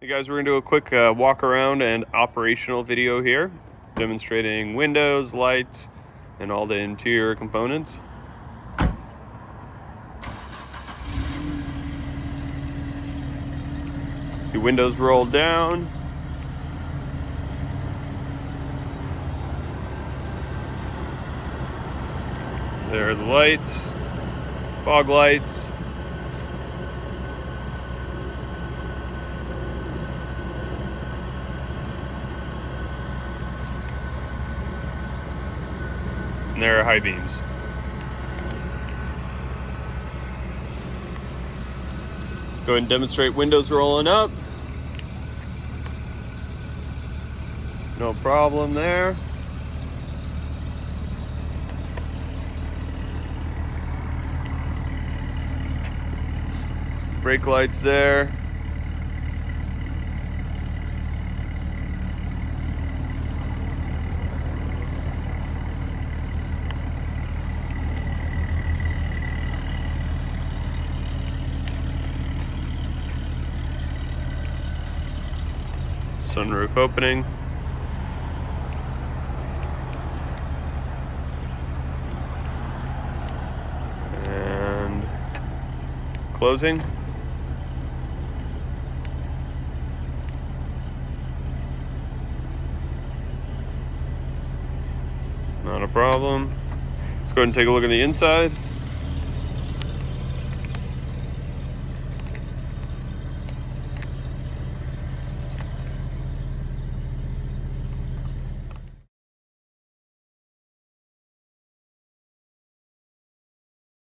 Hey guys, we're going to do a quick walk around and operational video here, demonstrating windows, lights, and all the interior components. See windows rolled down. There are the lights, fog lights. And there are high beams. Go ahead and demonstrate windows rolling up. No problem there. Brake lights there. Sunroof opening. And closing. Not a problem. Let's go ahead and take a look at the inside.